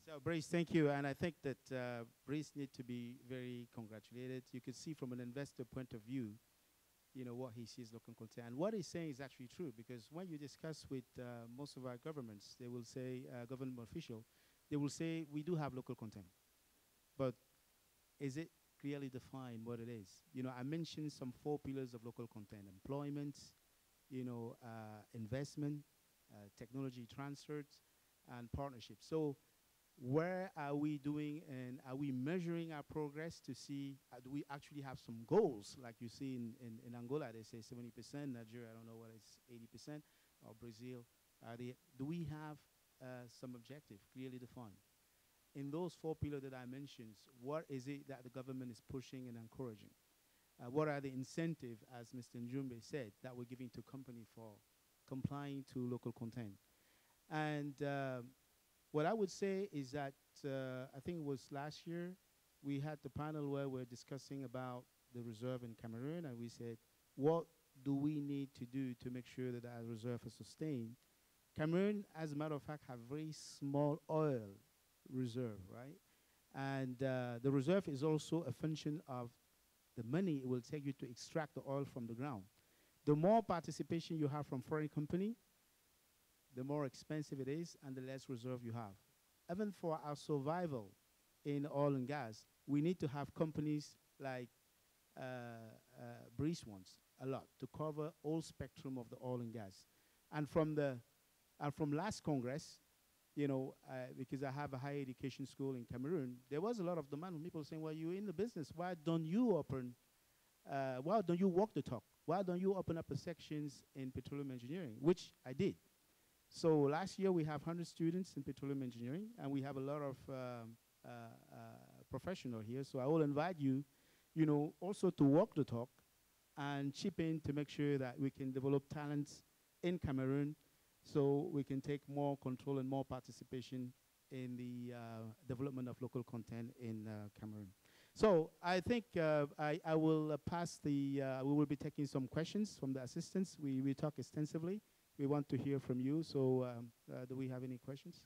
Speaker 2: So, Brice, thank you. And I think that Brice needs to be very congratulated. You can see from an investor point of view, what he sees local content. And what he's saying is actually true, because when you discuss with most of our governments, they will say, government official, they will say, we do have local content. But is it clearly defined what it is? I mentioned some 4 pillars of local content: employment, investment, technology transfers, and partnerships. So where are we doing, and are we measuring our progress to see, do we actually have some goals? Like you see in Angola, they say 70%, Nigeria, I don't know what it's 80%, or Brazil. Do we have some objective clearly defined? In those 4 pillars that I mentioned, what is it that the government is pushing and encouraging? What are the incentives, as Mr. Njumbe said, that we're giving to company for complying to local content? And what I would say is that I think it was last year, we had the panel where we're discussing about the reserve in Cameroon, and we said, what do we need to do to make sure that our reserve is sustained? Cameroon, as a matter of fact, have very small oil reserve, right? And the reserve is also a function of the money it will take you to extract the oil from the ground. The more participation you have from foreign company, the more expensive it is and the less reserve you have. Even for our survival in oil and gas, we need to have companies like Brice wants a lot to cover all spectrum of the oil and gas. And from last Congress, because I have a higher education school in Cameroon, there was a lot of demand from people saying, well, you're in the business, why don't you walk the talk? Why don't you open up a sections in petroleum engineering, which I did. So last year we have 100 students in petroleum engineering, and we have a lot of professionals here. So I will invite you, also to walk the talk and chip in to make sure that we can develop talents in Cameroon, so we can take more control and more participation in the development of local content in Cameroon. So I think I will pass we will be taking some questions from the assistants. We talk extensively. We want to hear from you. So do we have any questions?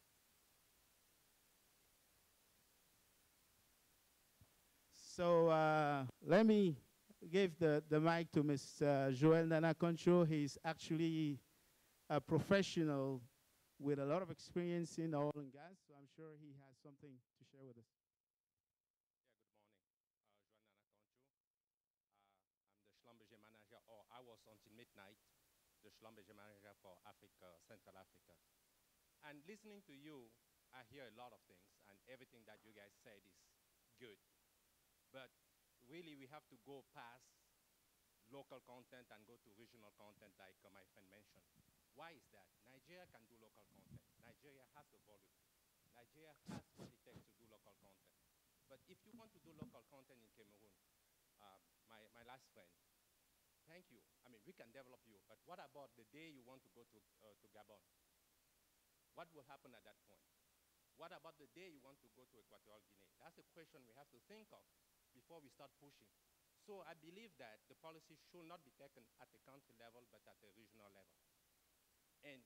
Speaker 2: So let me give the mic to Ms. Joel Nana Concho. He's actually a professional with a lot of experience in oil and gas, so I'm sure he has something to share with us.
Speaker 6: Yeah, good morning. I'm the Schlumberger manager, or I was until midnight, the Schlumberger manager for Africa, Central Africa. And listening to you, I hear a lot of things, and everything that you guys said is good. But really, we have to go past local content and go to regional content, like my friend mentioned. Why is that? Nigeria can do local content. Nigeria has the volume. Nigeria has what it takes to do local content. But if you want to do local content in Cameroon, my last friend, thank you. I mean, we can develop you, but what about the day you want to go to Gabon? What will happen at that point? What about the day you want to go to Equatorial Guinea? That's a question we have to think of before we start pushing. So I believe that the policy should not be taken at the country level, but at the regional level. And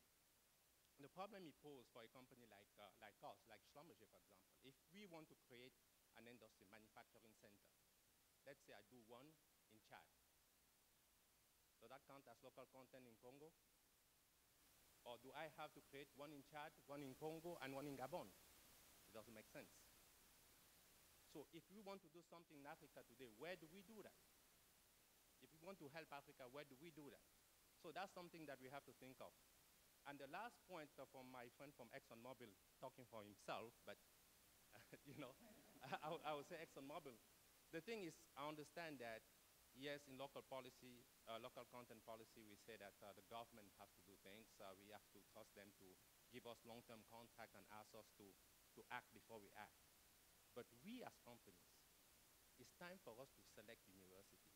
Speaker 6: the problem it poses for a company like us, like Schlumberger, for example, if we want to create an industry manufacturing center, let's say I do one in Chad. Does that count as local content in Congo? Or do I have to create one in Chad, one in Congo, and one in Gabon? It doesn't make sense. So if we want to do something in Africa today, where do we do that? If we want to help Africa, where do we do that? So that's something that we have to think of. And the last point from my friend from ExxonMobil, talking for himself, but I would say ExxonMobil. The thing is, I understand that, yes, in local policy, local content policy, we say that the government has to do things. We have to trust them to give us long-term contract and ask us to act before we act. But we as companies, it's time for us to select universities,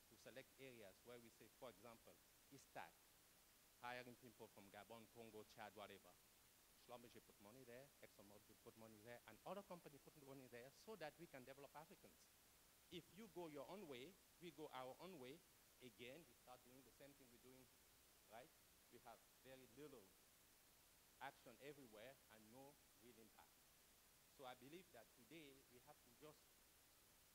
Speaker 6: to select areas where we say, for example, ISTAC hiring people from Gabon, Congo, Chad, whatever. Schlumberger put money there, ExxonMobil put money there, and other companies put money there so that we can develop Africans. If you go your own way, we go our own way, again, we start doing the same thing we're doing, right? We have very little action everywhere and no real impact. So I believe that today we have to just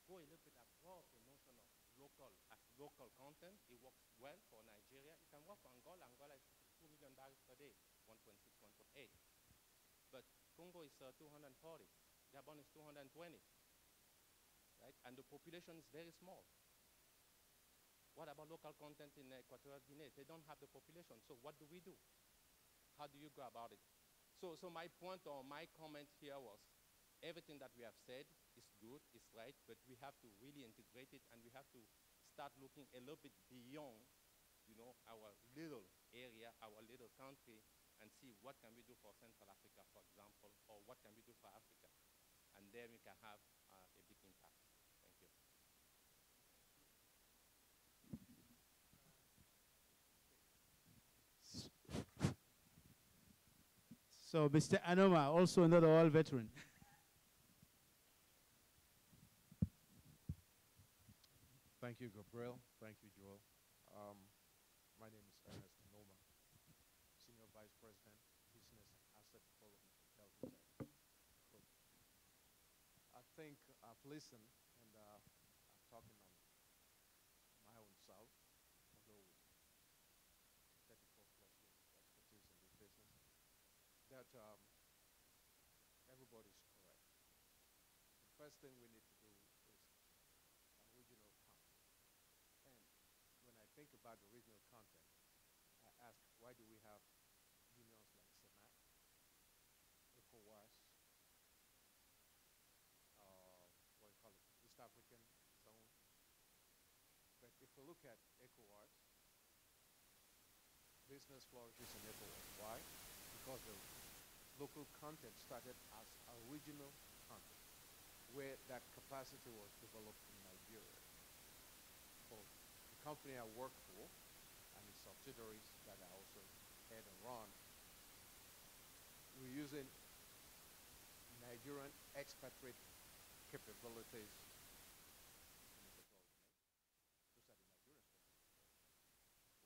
Speaker 6: go a little bit above the notion of local as local content. It works well for Nigeria. It can work for Angola. Angola is 2 million barrels per day, 1.6, 1.8. But Congo is 240. Gabon is 220, right? And the population is very small. What about local content in Equatorial Guinea? They don't have the population. So what do we do? How do you go about it? So my point or my comment here was everything that we have said is good, is right, but we have to really integrate it and we have to start looking a little bit beyond, you know, our little area, our little country, and see what can we do for Central Africa, for example, or what can we do for Africa. And then we can have a big impact. Thank you.
Speaker 2: So, Mr. Anoma, also another oil veteran.
Speaker 7: Thank you, Gabriel. Thank you, Joel. My name is Ernest Anoma, Senior Vice President, Business Asset Development, Elvis Group. I think I've listened, and I'm talking on my own self, although with 34 plus years of expertise in this business, that everybody's correct. The first thing we need to do is original content. And when I think about the regional content, I ask, why do we have unions like CEMAC, ECOWAS, what do you call it, East African Zone? But if we look at ECOWAS, business flourishes in ECOWAS. Why? Because the local content started as original content, where that capacity was developed in Nigeria. For the company I work for, and its subsidiaries that I also head and run, we're using Nigerian expatriate capabilities in Equatorial Guinea. Those are the Nigerians working in Equatorial Guinea.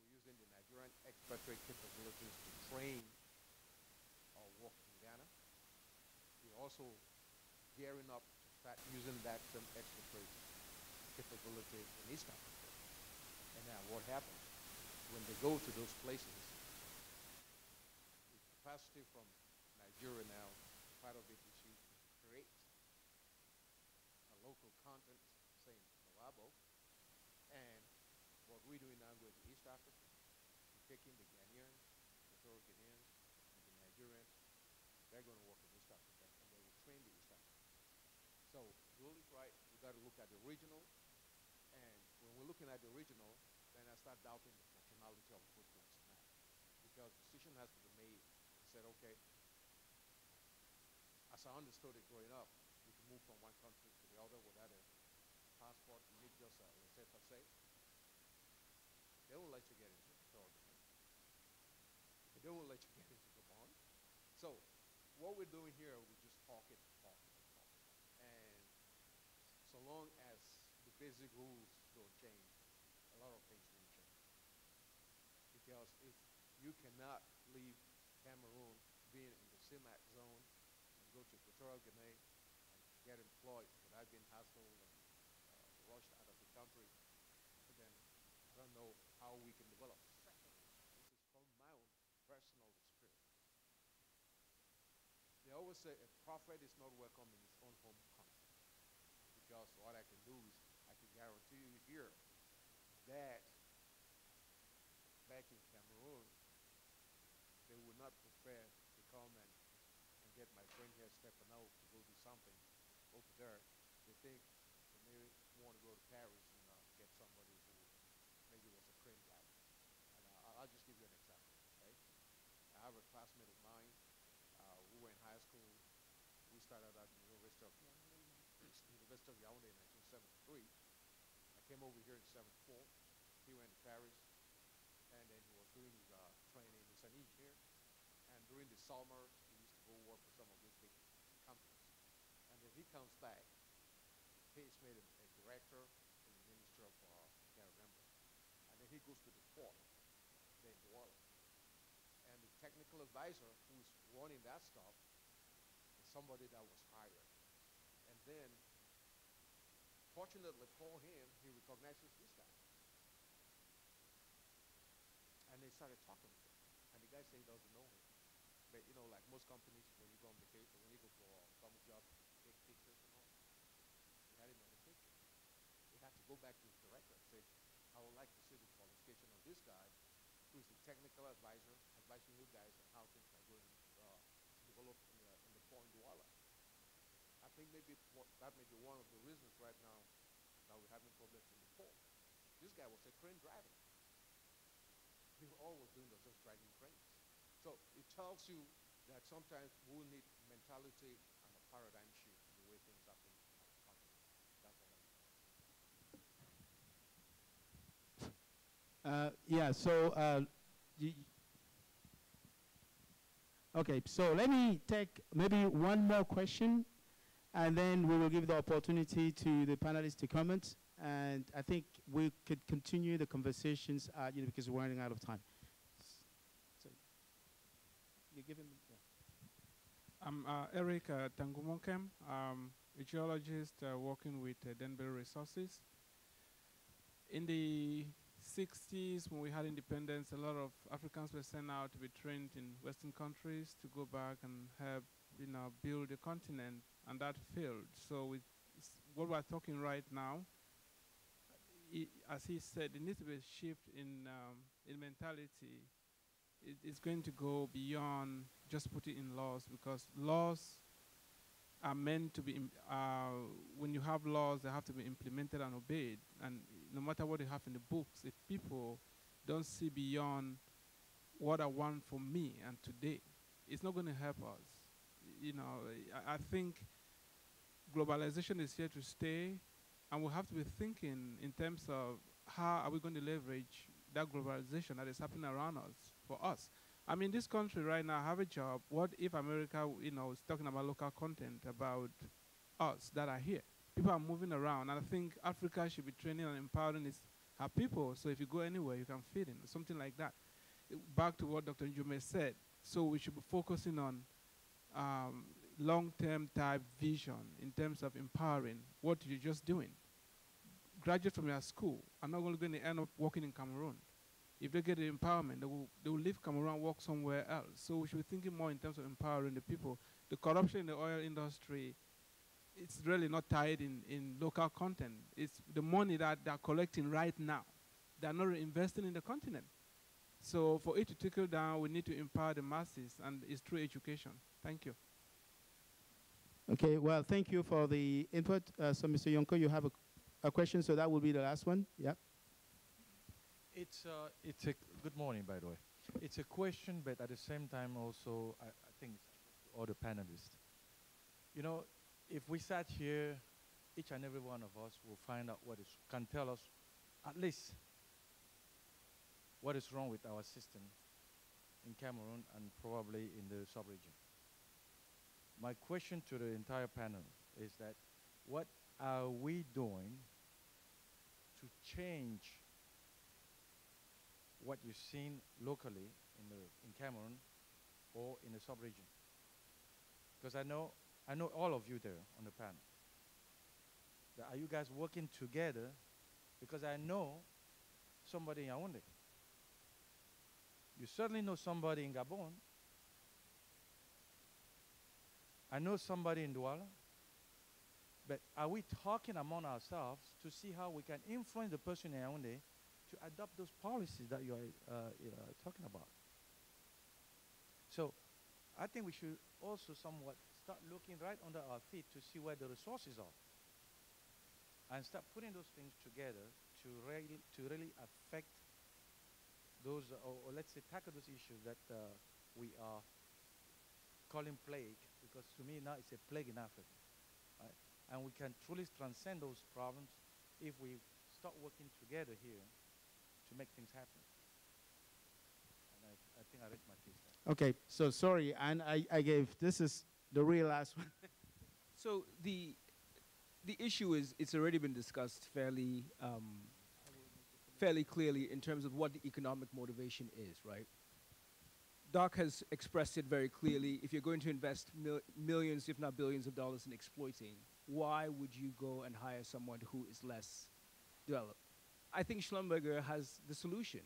Speaker 7: We're using the Nigerian expatriate capabilities to train our work in Ghana. We're also gearing up to start using that same expatriate capability in East Africa. And now what happens? When they go to those places, the capacity from Nigeria now, part of it is used to create a local content, say in Malabo, and what we're doing now going to East Africa, we're taking the Ghanaians, the Equatorial Guineans, and the Nigerians, they're going to work in East Africa, and they will train the East Africans. So Joel is right, we got to look at the regional, and when we're looking at the regional, then I start doubting the functionality of a group like SNAP. Because decision has to be made. I said, okay, as I understood it growing up, you can move from one country to the other without a passport. You need just a laissez-passer. They won't let you get into Equatorial Guinea. They won't let you get into Gabon. So what we're doing here, we're just talking. And so long as the basic rules don't change, a lot of things won't change. Because if you cannot leave Cameroon being in the CEMAC zone and go to Equatorial Guinea and get employed without being hassled and rushed out of the country, then I don't know how we can develop. Secondly, this is from my own personal experience. They always say a prophet is not welcome in his own home country. Because what I can do is I can guarantee you here that back in Cameroon, they would not prefer to come and get my friend here stepping out to go do something over there. They think they may want to go to Paris and get somebody who maybe was a crane black. And I'll just give you an example, okay? I have a classmate of mine. We were in high school. We started at the University of Yaoundé in 1973. I came over here in 74. He went to Paris, and then he was doing his training Chinese here. And during the summer, he used to go work for some of these big companies. And then he comes back. He's made a director in the Ministry of, I can't remember. And then he goes to the port, then Douala. And the technical advisor who's running that stuff is somebody that was hired. And then, fortunately for him, he recognizes this guy. And they started talking with him. And the guy said he doesn't know him. But you know, like most companies, when you go on vacation, when you go for a summer job, take pictures and all. He had him on the picture. He had to go back to his director and say, I would like to see the qualification of this guy, who is the technical advisor, advising you guys on how things are going to develop in the port in Douala. I think maybe that may be one of the reasons right now that we're having problems in the port. This guy was a crane driver. He all was doing was just driving cranes. So it tells you that sometimes we'll need mentality and a paradigm shift in the way things happen on the continent. That's all I know.
Speaker 2: Yeah, so, okay, so let me take maybe one more question, and then we will give the opportunity to the panelists to comment. And I think we could continue the conversations, because we're running out of time. So, you're giving me, yeah.
Speaker 8: I'm Eric Tangumonkem, a geologist working with Denbury Resources. In the 60s, when we had independence, a lot of Africans were sent out to be trained in Western countries to go back and help, build a continent, and that failed. So what we're talking right now, as he said, there needs to be a shift in mentality. It's going to go beyond just putting in laws, because laws are meant to be, when you have laws, they have to be implemented and obeyed. And no matter what you have in the books, if people don't see beyond what I want for me and today, it's not going to help us. I think globalization is here to stay, and we have to be thinking in terms of how are we going to leverage that globalization that is happening around us for us. I mean, this country right now have a job. What if America, is talking about local content about us that are here? People are moving around, and I think Africa should be training and empowering her people. So if you go anywhere, you can fit in, something like that. Back to what Dr. Njumbe said. So we should be focusing on long-term type vision in terms of empowering what you're just doing. Graduate from your school are not only going to end up working in Cameroon. If they get the empowerment, they will leave Cameroon and work somewhere else. So we should be thinking more in terms of empowering the people. The corruption in the oil industry, it's really not tied in local content. It's the money that they're collecting right now. They're not investing in the continent. So for it to trickle down, we need to empower the masses, and it's through education. Thank you.
Speaker 2: Okay, well, thank you for the input. So, Mr. Yonko, you have a question, so that will be the last one. Yep.
Speaker 9: It's a good morning, by the way. It's a question, but at the same time also, I think it's all the panelists. If we sat here, each and every one of us will find out can tell us at least what is wrong with our system in Cameroon and probably in the sub-region. My question to the entire panel is that what are we doing to change what you've seen locally in Cameroon or in the sub-region? Because I know all of you there on the panel. Are you guys working together? Because I know somebody in Yaoundé. You certainly know somebody in Gabon. I know somebody in Douala. But are we talking among ourselves to see how we can influence the person in Yaoundé to adopt those policies that you are talking about? So I think we should also somewhat start looking right under our feet to see where the resources are, and start putting those things together to really affect those, or let's say tackle those issues that we are calling plague, because to me now it's a plague in Africa. Right? And we can truly transcend those problems if we start working together here to make things happen. And I think I reached my case.
Speaker 2: Okay, so sorry, and I gave, this is the real last one.
Speaker 10: So the issue is, it's already been discussed fairly clearly in terms of what the economic motivation is, right? Doc has expressed it very clearly. If you're going to invest millions, if not billions of dollars in exploiting, why would you go and hire someone who is less developed? I think Schlumberger has the solution.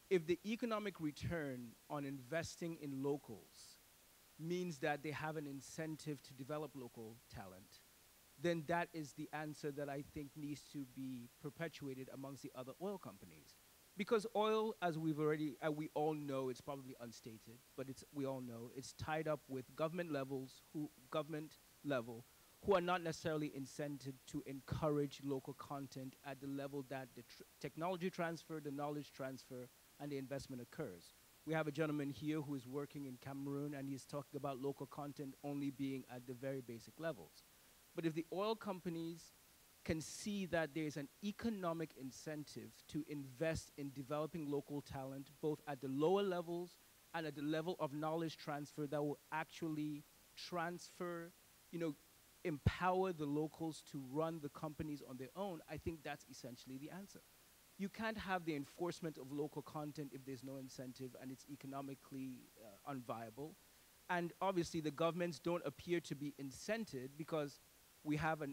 Speaker 10: If the economic return on investing in locals means that they have an incentive to develop local talent, then that is the answer that I think needs to be perpetuated amongst the other oil companies. Because oil, as we all know, it's probably unstated, but we all know, it's tied up with government level, who are not necessarily incented to encourage local content at the level that the technology transfer, the knowledge transfer, and the investment occurs. We have a gentleman here who is working in Cameroon, and he's talking about local content only being at the very basic levels. But if the oil companies can see that there's an economic incentive to invest in developing local talent, both at the lower levels and at the level of knowledge transfer that will actually transfer, empower the locals to run the companies on their own, I think that's essentially the answer. You can't have the enforcement of local content if there's no incentive and it's economically unviable. And obviously the governments don't appear to be incented, because we have a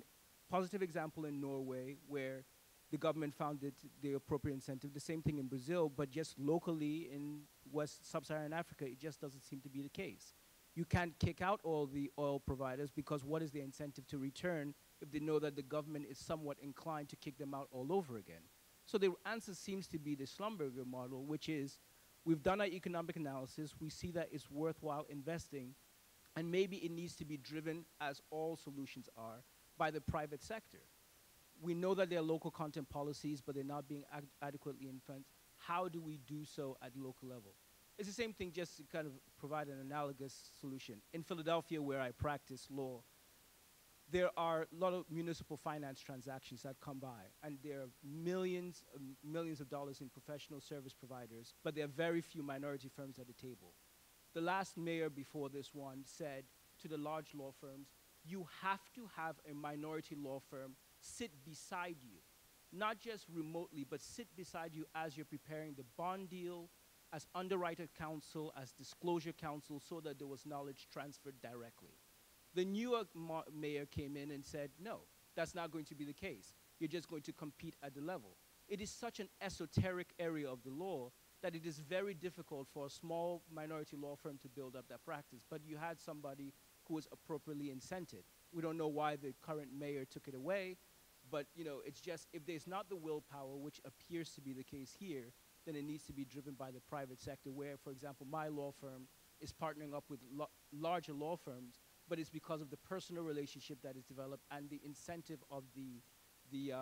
Speaker 10: positive example in Norway where the government found it the appropriate incentive. The same thing in Brazil, but just locally in West Sub-Saharan Africa, it just doesn't seem to be the case. You can't kick out all the oil providers, because what is the incentive to return if they know that the government is somewhat inclined to kick them out all over again? So the answer seems to be the Schlumberger model, which is, we've done our economic analysis, we see that it's worthwhile investing, and maybe it needs to be driven, as all solutions are, by the private sector. We know that there are local content policies, but they're not being adequately influenced. How do we do so at the local level? It's the same thing, just to kind of provide an analogous solution. In Philadelphia, where I practice law, there are a lot of municipal finance transactions that come by, and there are millions of dollars in professional service providers, but there are very few minority firms at the table. The last mayor before this one said to the large law firms, you have to have a minority law firm sit beside you, not just remotely, but sit beside you as you're preparing the bond deal, as underwriter counsel, as disclosure counsel, so that there was knowledge transferred directly. The New York mayor came in and said, no, that's not going to be the case. You're just going to compete at the level. It is such an esoteric area of the law that it is very difficult for a small minority law firm to build up that practice. But you had somebody who was appropriately incented. We don't know why the current mayor took it away, but it's just, if there's not the willpower, which appears to be the case here, then it needs to be driven by the private sector, where, for example, my law firm is partnering up with larger law firms, but it's because of the personal relationship that is developed and the incentive of the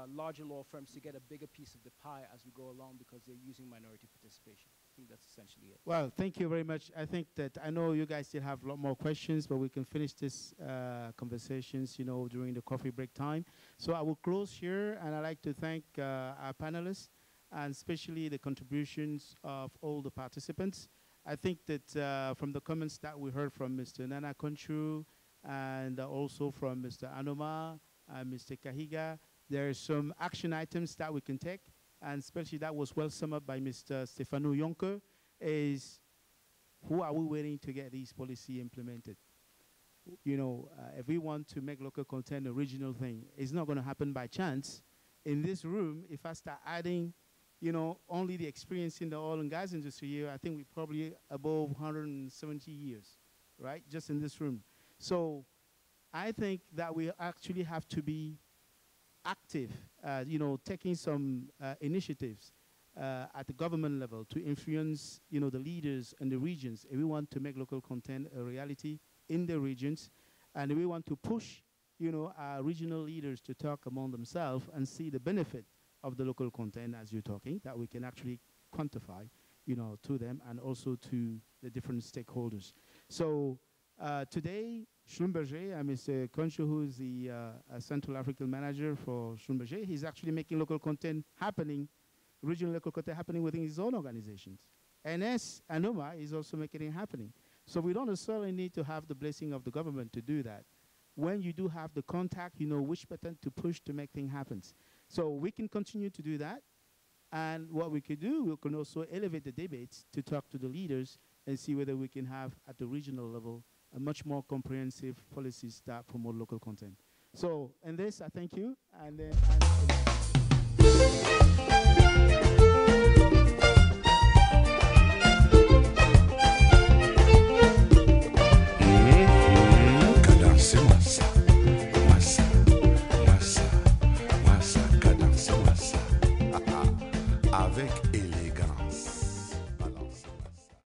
Speaker 10: larger law firms to get a bigger piece of the pie as we go along, because they're using minority participation. I think that's essentially it.
Speaker 2: Well, thank you very much. I think that, I know you guys still have a lot more questions, but we can finish this conversations, during the coffee break time. So I will close here, and I'd like to thank our panelists, and especially the contributions of all the participants. I think that from the comments that we heard from Mr. Nana Conchu, and also from Mr. Anoma and Mr. Kahiga, there are some action items that we can take, and especially that was well summed up by Mr. Stefano Yonker, is who are we waiting to get these policy implemented? If we want to make local content a regional thing, it's not going to happen by chance. In this room, if I start adding, only the experience in the oil and gas industry here, I think we're probably above 170 years, right? Just in this room. So I think that we actually have to be active, taking some initiatives at the government level to influence, the leaders in the regions. If we want to make local content a reality in the regions, and we want to push, our regional leaders to talk among themselves and see the benefit of the local content, as you're talking, that we can actually quantify, to them and also to the different stakeholders. So today, Schlumberger, Mr. Concho, who is the Central African manager for Schlumberger, he's actually making local content happening, regional local content happening within his own organizations. NS Anoma is also making it happening. So we don't necessarily need to have the blessing of the government to do that. When you do have the contact, you know which button to push to make things happen. So we can continue to do that. And what we could do, we can also elevate the debates to talk to the leaders and see whether we can have, at the regional level, a much more comprehensive policies that promote local content. So, in this, I thank you. And then.